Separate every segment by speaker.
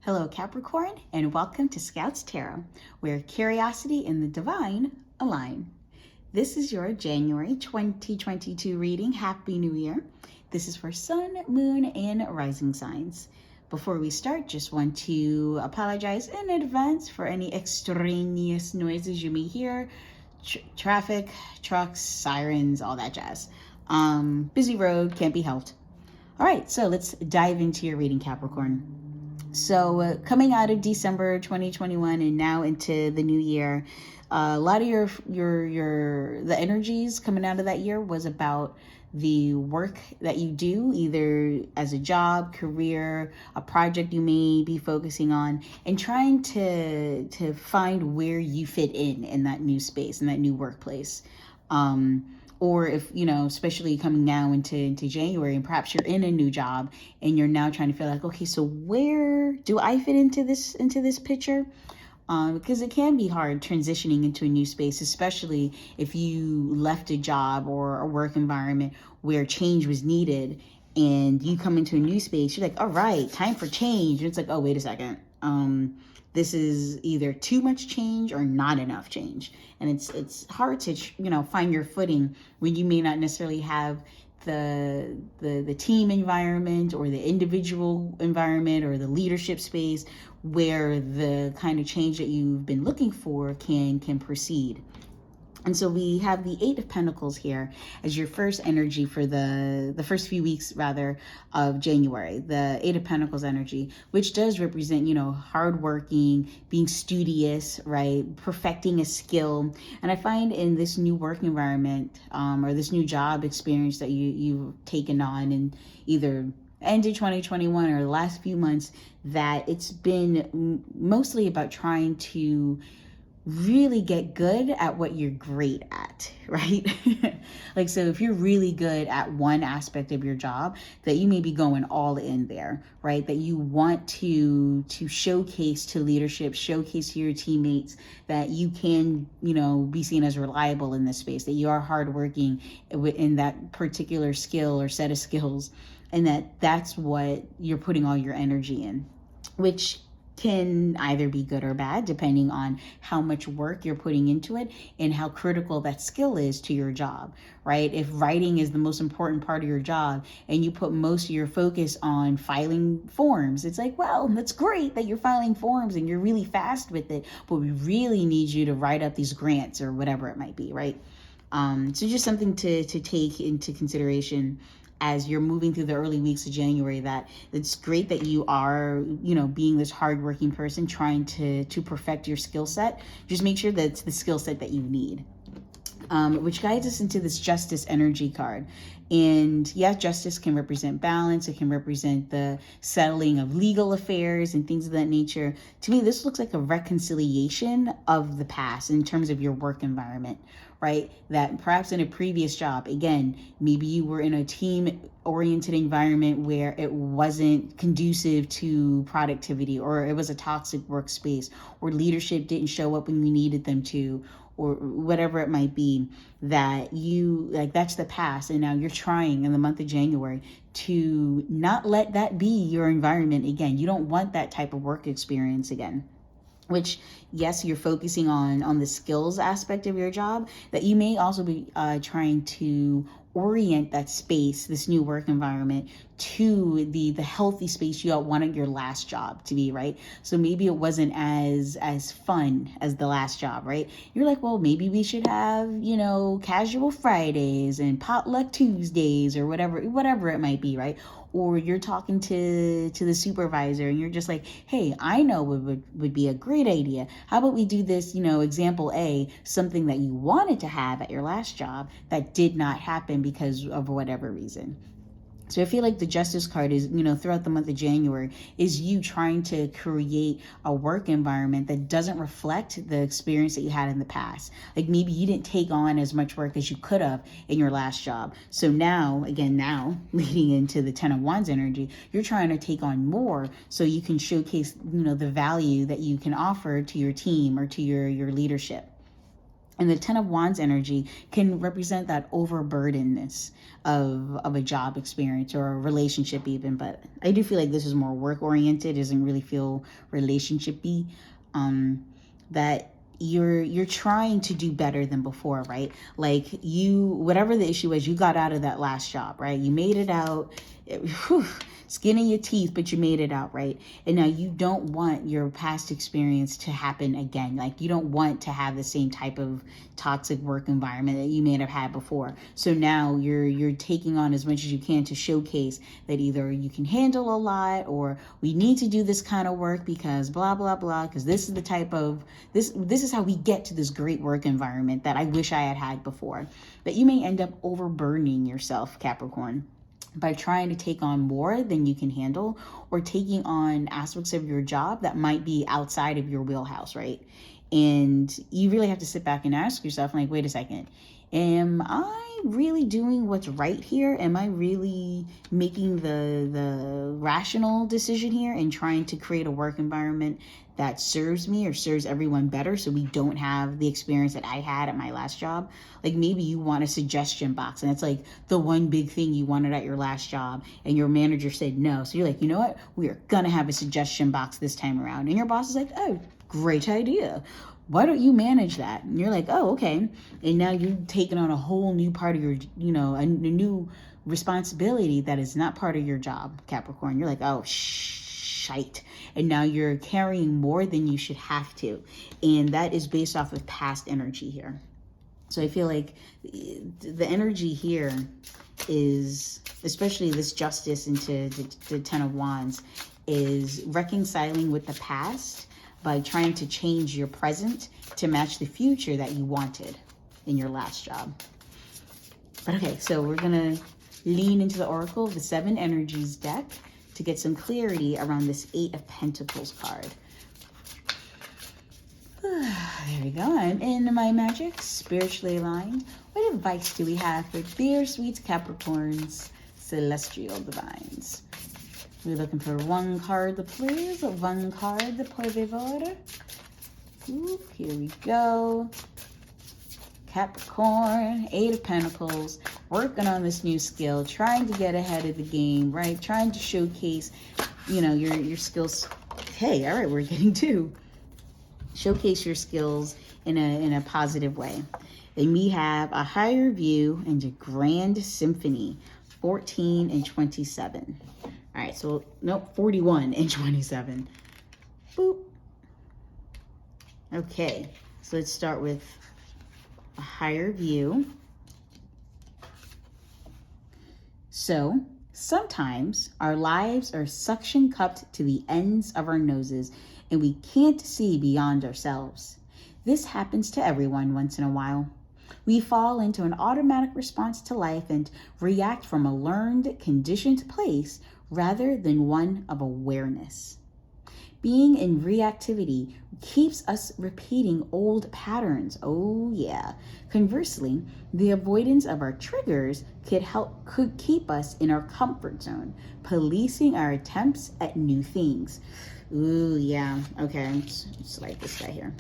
Speaker 1: Hello, Capricorn, and welcome to Scouts Tarot, where curiosity and the divine align. This is your January 2022 reading. Happy New Year. This is for Sun, Moon, and Rising signs. Before we start, just want to apologize in advance for any extraneous noises you may hear. Traffic, trucks, sirens, all that jazz. Busy road, can't be helped. All right, so let's dive into your reading, Capricorn. So coming out of December 2021 and now into the new year, a lot of the energies coming out of that year was about the work that you do, either as a job, career, a project you may be focusing on, and trying to find where you fit in that new space, in that new workplace. Or if, especially coming now into January, and perhaps you're in a new job and you're now trying to feel like, okay, so where do I fit into this picture? Because it can be hard transitioning into a new space, especially if you left a job or a work environment where change was needed and you come into a new space, you're like, all right, time for change. And it's like, oh, wait a second. This is either too much change or not enough change. And it's hard to, find your footing when you may not necessarily have the team environment or the individual environment or the leadership space where the kind of change that you've been looking for can proceed. And so we have the Eight of Pentacles here as your first energy for the first few weeks, rather, of January. The Eight of Pentacles energy, which does represent, hardworking, being studious, right? Perfecting a skill. And I find in this new work environment or this new job experience that you've taken on in either end of 2021 or the last few months, that it's been mostly about trying to really get good at what you're great at, right? Like, so if you're really good at one aspect of your job, that you may be going all in there, right? That you want to showcase to leadership, showcase to your teammates that you can, be seen as reliable in this space, that you are hardworking in that particular skill or set of skills, and that's what you're putting all your energy in, which can either be good or bad, depending on how much work you're putting into it and how critical that skill is to your job, right? If writing is the most important part of your job and you put most of your focus on filing forms, it's like, well, that's great that you're filing forms and you're really fast with it, but we really need you to write up these grants or whatever it might be, right? So just something to take into consideration as you're moving through the early weeks of January, that it's great that you are, being this hardworking person trying to perfect your skill set. Just make sure that it's the skill set that you need. Which guides us into this Justice energy card. And yeah, justice can represent balance. It can represent the settling of legal affairs and things of that nature. To me, this looks like a reconciliation of the past in terms of your work environment, right? That perhaps in a previous job, again, maybe you were in a team-oriented environment where it wasn't conducive to productivity, or it was a toxic workspace, or leadership didn't show up when you needed them to, or whatever it might be, that that's the past. And now you're trying in the month of January to not let that be your environment again. You don't want that type of work experience again. Which, yes, you're focusing on the skills aspect of your job, that you may also be trying to orient that space, this new work environment, to the healthy space you wanted your last job to be, right? So maybe it wasn't as fun as the last job, right? You're like, well, maybe we should have, casual Fridays and potluck Tuesdays or whatever it might be, right? Or you're talking to the supervisor and you're just like, hey, I know what would be a great idea. How about we do this, example A, something that you wanted to have at your last job that did not happen because of whatever reason. So I feel like the Justice card is, throughout the month of January, is you trying to create a work environment that doesn't reflect the experience that you had in the past. Like maybe you didn't take on as much work as you could have in your last job. So now leading into the Ten of Wands energy, you're trying to take on more so you can showcase, the value that you can offer to your team or to your leadership. And the Ten of Wands energy can represent that overburdenedness of a job experience or a relationship even. But I do feel like this is more work oriented, doesn't really feel relationship-y. That you're trying to do better than before, right? Like whatever the issue is, you got out of that last job, right? You made it out. Skin in your teeth, but you made it out, right? And now you don't want your past experience to happen again. Like you don't want to have the same type of toxic work environment that you may have had before. So now you're taking on as much as you can to showcase that either you can handle a lot, or we need to do this kind of work because blah blah blah, because this is the type of this is how we get to this great work environment that I wish I had before. But you may end up overburdening yourself, Capricorn, by trying to take on more than you can handle, or taking on aspects of your job that might be outside of your wheelhouse, right? And you really have to sit back and ask yourself, like, wait a second, am I really doing what's right here? Am I really making the rational decision here and trying to create a work environment that serves me or serves everyone better, so we don't have the experience that I had at my last job? Like maybe you want a suggestion box, and it's like the one big thing you wanted at your last job, and your manager said no. So you're like, you know what? We are gonna have a suggestion box this time around. And your boss is like, oh, great idea. Why don't you manage that? And you're like, oh, okay. And now you've taken on a whole new part of your, a new responsibility that is not part of your job, Capricorn. You're like, oh, shite. And now you're carrying more than you should have to. And that is based off of past energy here. So I feel like the energy here is, especially this justice into the Ten of Wands, is reconciling with the past by trying to change your present to match the future that you wanted in your last job. But okay, so we're gonna lean into the Oracle of the Seven Energies deck to get some clarity around this Eight of Pentacles card. There we go. I'm in my magic, spiritually aligned. What advice do we have for dear sweet Capricorns, celestial divines? We're looking for one card, please. One card, por favor. Oop, here we go. Capricorn, Eight of Pentacles, working on this new skill, trying to get ahead of the game, right? Trying to showcase, your skills. Hey, all right, we're getting two. Showcase your skills in a positive way. Then we have a higher view and a grand symphony, 14 and 27. All right, so nope, 41 and 27. Boop. Okay, so let's start with a higher view. So sometimes our lives are suction cupped to the ends of our noses and we can't see beyond ourselves. This happens to everyone once in a while. We fall into an automatic response to life and react from a learned, conditioned place rather than one of awareness. Being in reactivity keeps us repeating old patterns. Oh yeah. Conversely, the avoidance of our triggers could keep us in our comfort zone, policing our attempts at new things. Ooh, yeah. Okay, let's like this guy here.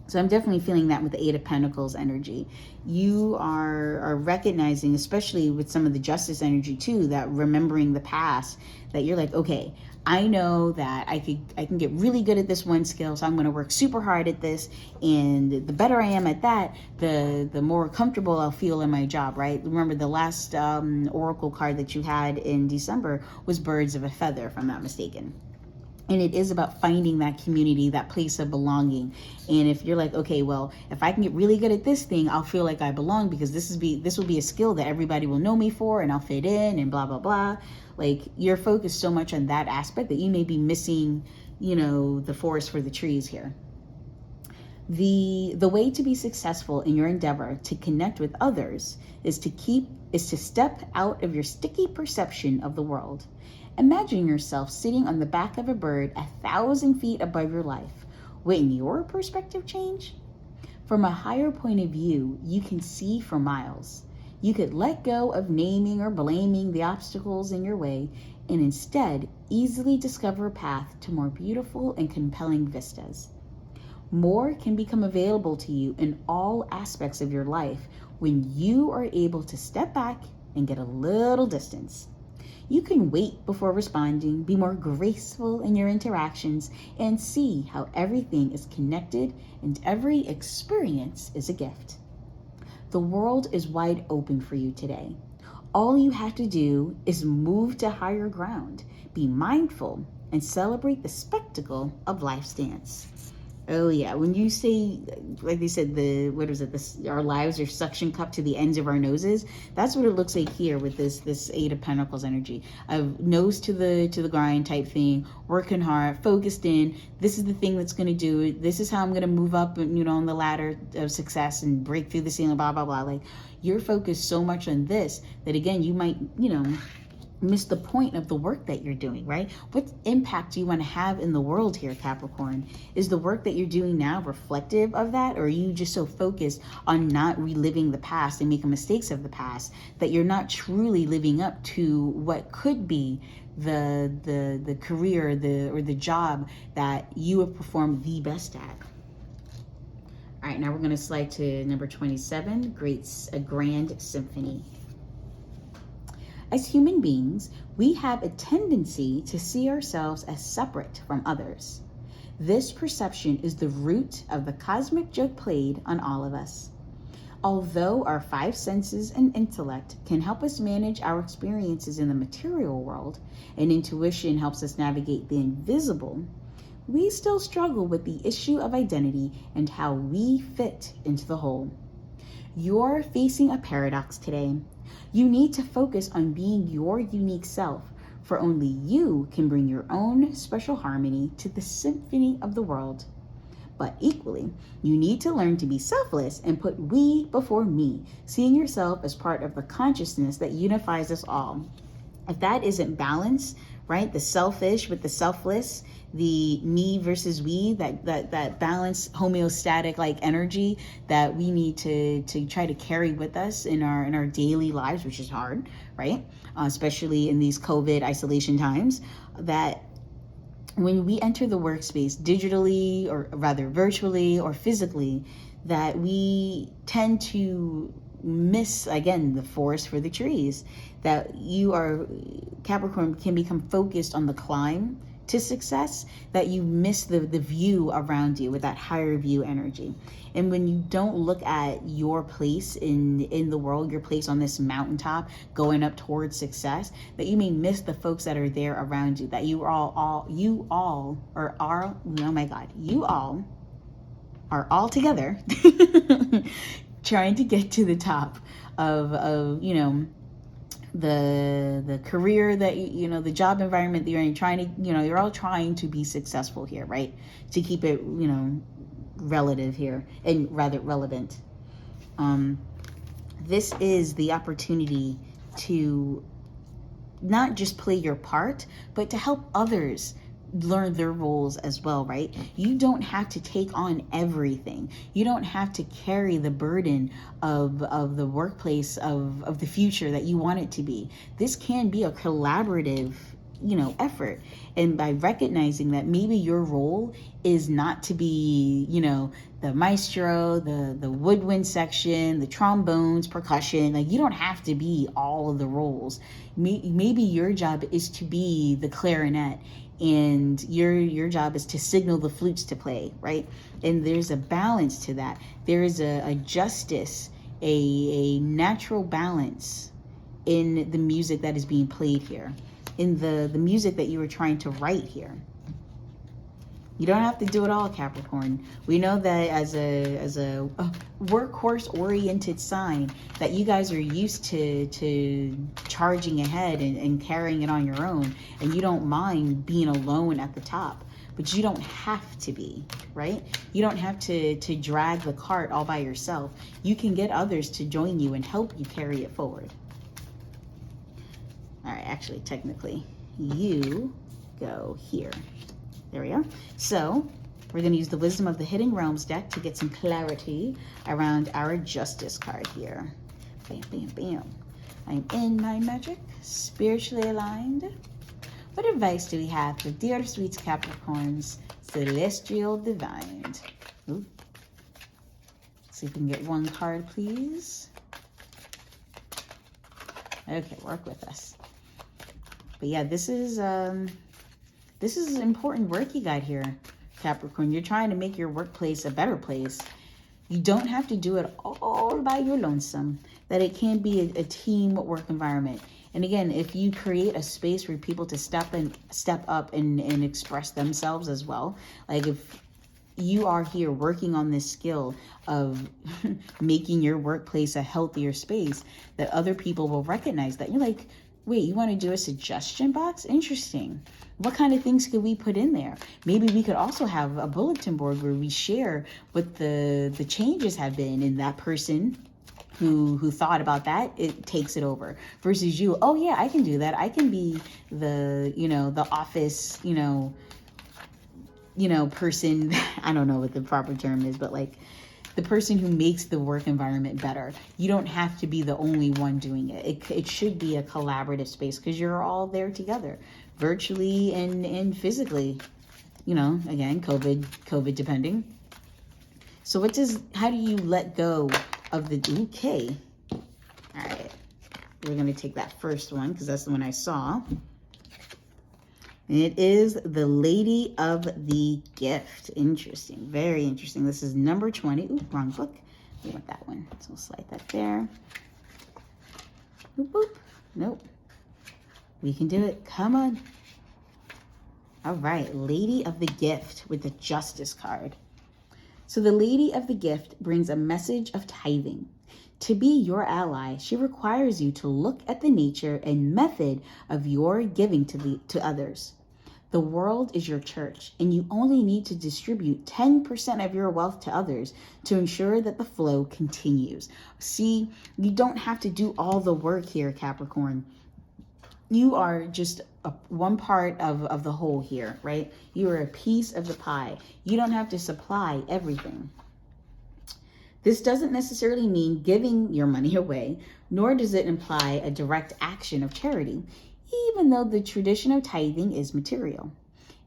Speaker 1: So I'm definitely feeling that with the Eight of Pentacles energy. You are recognizing, especially with some of the Justice energy too, that remembering the past, that you're like, okay, I know that I can get really good at this one skill, so I'm going to work super hard at this. And the better I am at that, the more comfortable I'll feel in my job, right? Remember the last oracle card that you had in December was Birds of a Feather, if I'm not mistaken. And it is about finding that community, that place of belonging. And if you're like, okay, well, if I can get really good at this thing, I'll feel like I belong because this will be a skill that everybody will know me for and I'll fit in and blah, blah, blah. Like you're focused so much on that aspect that you may be missing, the forest for the trees here. The way to be successful in your endeavor to connect with others is to step out of your sticky perception of the world. Imagine yourself sitting on the back of a bird 1,000 feet above your life. Wouldn't your perspective change? From a higher point of view, you can see for miles. You could let go of naming or blaming the obstacles in your way and instead easily discover a path to more beautiful and compelling vistas. More can become available to you in all aspects of your life when you are able to step back and get a little distance. You can wait before responding, be more graceful in your interactions, and see how everything is connected and every experience is a gift. The world is wide open for you today. All you have to do is move to higher ground, be mindful, and celebrate the spectacle of life's dance. Oh yeah, when you say, like they said, our lives are suction cup to the ends of our noses. That's what it looks like here with this Eight of Pentacles energy, of nose to the grind type thing, working hard, focused in. This is the thing that's going to do it. This is how I'm going to move up, on the ladder of success and break through the ceiling. Blah blah blah. Like, you're focused so much on this that again you might miss the point of the work that you're doing, right? What impact do you want to have in the world here, Capricorn? Is the work that you're doing now reflective of that? Or are you just so focused on not reliving the past and making mistakes of the past that you're not truly living up to what could be the career, or the job that you have performed the best at? All right, now we're going to slide to number 27, a grand symphony. As human beings, we have a tendency to see ourselves as separate from others. This perception is the root of the cosmic joke played on all of us. Although our five senses and intellect can help us manage our experiences in the material world, and intuition helps us navigate the invisible, we still struggle with the issue of identity and how we fit into the whole. You're facing a paradox today. You need to focus on being your unique self, for only you can bring your own special harmony to the symphony of the world. But equally, you need to learn to be selfless and put we before me, seeing yourself as part of the consciousness that unifies us all. If that isn't balance, right? The selfish with the selfless, the me versus we, that balance, homeostatic like energy that we need to try to carry with us in our daily lives, which is hard, right? Especially in these COVID isolation times, that when we enter the workspace digitally, or rather virtually or physically, that we tend to miss, again, the forest for the trees. That Capricorn can become focused on the climb to success, that you miss the view around you with that higher view energy. And when you don't look at your place in the world, your place on this mountaintop going up towards success, that you may miss the folks that are there around you, that you all are all together trying to get to the top of the career that the job environment that you're in, trying to you're all trying to be successful here, right? To keep it relative here, and rather relevant. This is the opportunity to not just play your part, but to help others learn their roles as well, right? You don't have to take on everything. You don't have to carry the burden of the workplace of the future that you want it to be. This can be a collaborative effort. And by recognizing that maybe your role is not to be the maestro, the woodwind section, the trombones, percussion, like you don't have to be all of the roles. Maybe your job is to be the clarinet, and your job is to signal the flutes to play, right? And there's a balance to that. There is a justice, a natural balance in the music that is being played here, in the music that you were trying to write here. You don't have to do it all, Capricorn. We know that as a workhorse-oriented sign, that you guys are used to charging ahead and carrying it on your own, and you don't mind being alone at the top. But you don't have to be, right? You don't have to drag the cart all by yourself. You can get others to join you and help you carry it forward. All right, actually, technically, you go here. There we go. So we're going to use the Wisdom of the Hidden Realms deck to get some clarity around our Justice card here. Bam, bam, bam. I'm in my magic, spiritually aligned. What advice do we have for dear sweet Capricorns, celestial divine? Ooh. See if we can get one card, please. Okay, work with us. But yeah, this is important work you got here, Capricorn. You're trying to make your workplace a better place. You don't have to do it all by your lonesome. That it can be a team work environment. And again, if you create a space for people to step up and express themselves as well, like if you are here working on this skill of making your workplace a healthier space, that other people will recognize that. You're like, wait, you want to do a suggestion box? Interesting. What kind of things could we put in there? Maybe we could also have a bulletin board where we share what the changes have been, and that person who thought about that, it takes it over, versus you, oh yeah, I can do that. I can be the, the office, person, I don't know what the proper term is, but like the person who makes the work environment better. You don't have to be the only one doing it. It should be a collaborative space because you're all there together, virtually and physically, again, COVID depending. So how do you let go of the, okay. All right. We're going to take that first one because that's the one I saw. And it is the Lady of the Gift. Interesting. Very interesting. This is number 20. Ooh, wrong book. We want that one. So we'll slide that there. Boop, boop. Nope. We can do it. Come on. All right. Lady of the Gift with the Justice card. So the Lady of the Gift brings a message of tithing. To be your ally, she requires you to look at the nature and method of your giving to others. The world is your church, and you only need to distribute 10% of your wealth to others to ensure that the flow continues. See, you don't have to do all the work here, Capricorn. You are just one part of the whole here, right? You are a piece of the pie. You don't have to supply everything. This doesn't necessarily mean giving your money away, nor does it imply a direct action of charity, even though the tradition of tithing is material.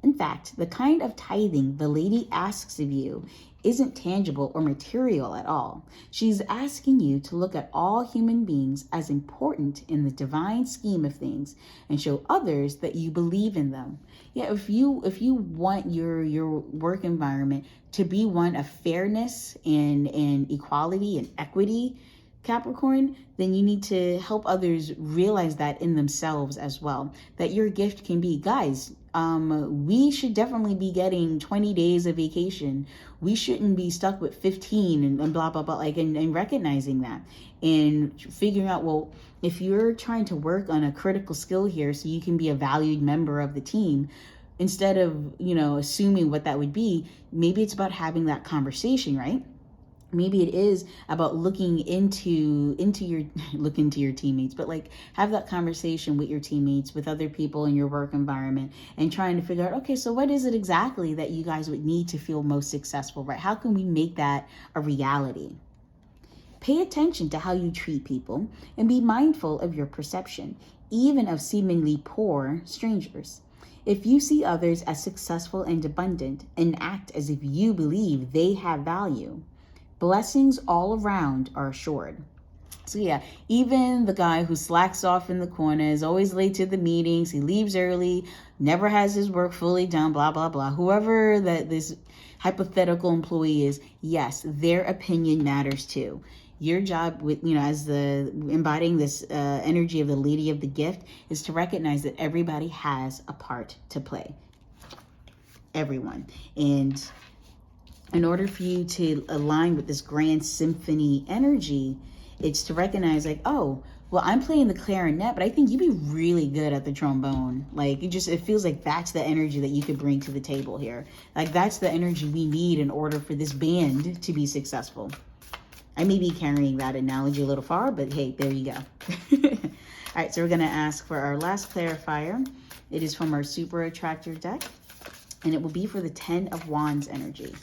Speaker 1: In fact, the kind of tithing the lady asks of you isn't tangible or material at all. She's asking you to look at all human beings as important in the divine scheme of things and show others that you believe in them. Yeah, if you want your work environment to be one of fairness and equality and equity, Capricorn, then you need to help others realize that in themselves as well, that your gift can be, guys, we should definitely be getting 20 days of vacation. We shouldn't be stuck with 15 and blah, blah, blah, like, and recognizing that and figuring out, well, if you're trying to work on a critical skill here so you can be a valued member of the team, instead of, assuming what that would be, maybe it's about having that conversation, right? Maybe it is about looking into your teammates, but like have that conversation with your teammates, with other people in your work environment, and trying to figure out, okay, so what is it exactly that you guys would need to feel most successful, right? How can we make that a reality? Pay attention to how you treat people and be mindful of your perception, even of seemingly poor strangers. If you see others as successful and abundant and act as if you believe they have value, blessings all around are assured. So yeah, even the guy who slacks off in the corner, is always late to the meetings, he leaves early, never has his work fully done, blah, blah, blah. Whoever that this hypothetical employee is, yes, their opinion matters too. Your job with, as the embodying this energy of the Lady of the Gift is to recognize that everybody has a part to play. Everyone. And in order for you to align with this grand symphony energy, it's to recognize like, oh, well, I'm playing the clarinet, but I think you'd be really good at the trombone. Like it feels like that's the energy that you could bring to the table here. Like that's the energy we need in order for this band to be successful. I may be carrying that analogy a little far, but hey, there you go. All right, so we're going to ask for our last clarifier. It is from our Super Attractor deck, and it will be for the 10 of Wands energy.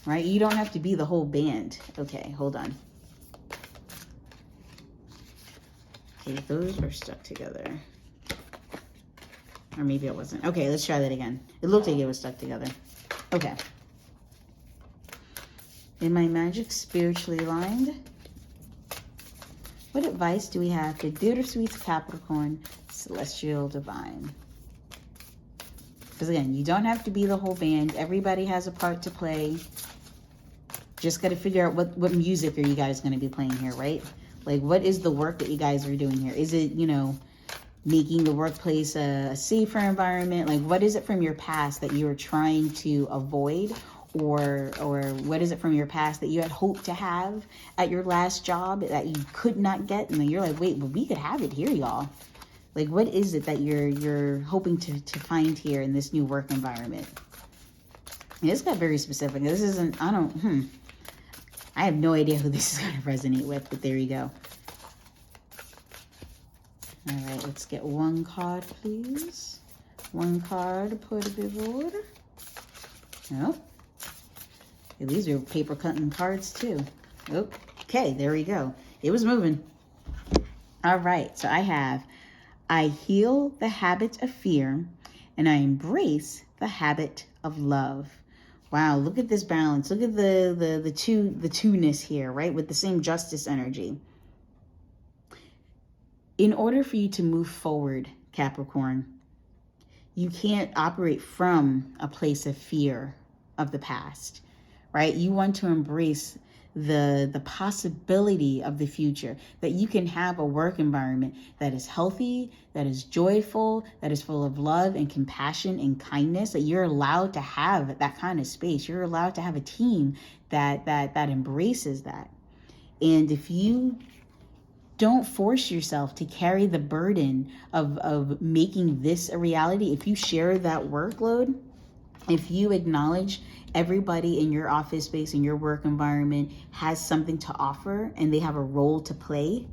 Speaker 1: Right? You don't have to be the whole band. Okay, hold on. Okay, those are stuck together. Or maybe it wasn't. Okay, let's try that again. It looked like it was stuck together. Okay. In my magic spiritually aligned, what advice do we have for dear sweet Capricorn, celestial divine? Because again, you don't have to be the whole band. Everybody has a part to play. Just got to figure out what music are you guys going to be playing here, right? Like, what is the work that you guys are doing here? Is it, you know, making the workplace a safer environment? Like, what is it from your past that you are trying to avoid? Or what is it from your past that you had hoped to have at your last job that you could not get? And then you're like, wait, but we could have it here, y'all. Like, what is it that you're hoping to find here in this new work environment? And this got very specific. This isn't, I have no idea who this is going to resonate with, but there you go. All right, let's get one card, please. One card, por favor. Oh. These are paper cutting cards too. Okay, there we go. It was moving. All right, so I heal the habit of fear and I embrace the habit of love. Wow, look at this balance. Look at the two-ness here, right? With the same justice energy. In order for you to move forward, Capricorn, you can't operate from a place of fear of the past, right? You want to embrace the possibility of the future, that you can have a work environment that is healthy, that is joyful, that is full of love and compassion and kindness, that you're allowed to have that kind of space. You're allowed to have a team that embraces that. And if you don't force yourself to carry the burden of making this a reality, if you share that workload, if you acknowledge everybody in your office space, in your work environment has something to offer and they have a role to play,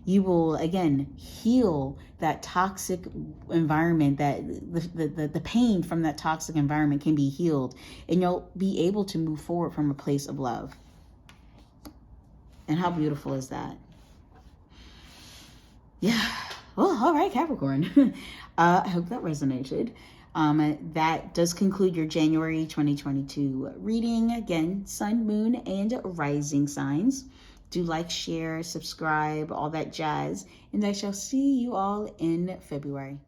Speaker 1: you will, again, heal that toxic environment, that the pain from that toxic environment can be healed, and you'll be able to move forward from a place of love. And how beautiful is that? Yeah. Well, all right, Capricorn. I hope that resonated. That does conclude your January 2022 reading. Again, sun, moon, and rising signs. Do like, share, subscribe, all that jazz. And I shall see you all in February.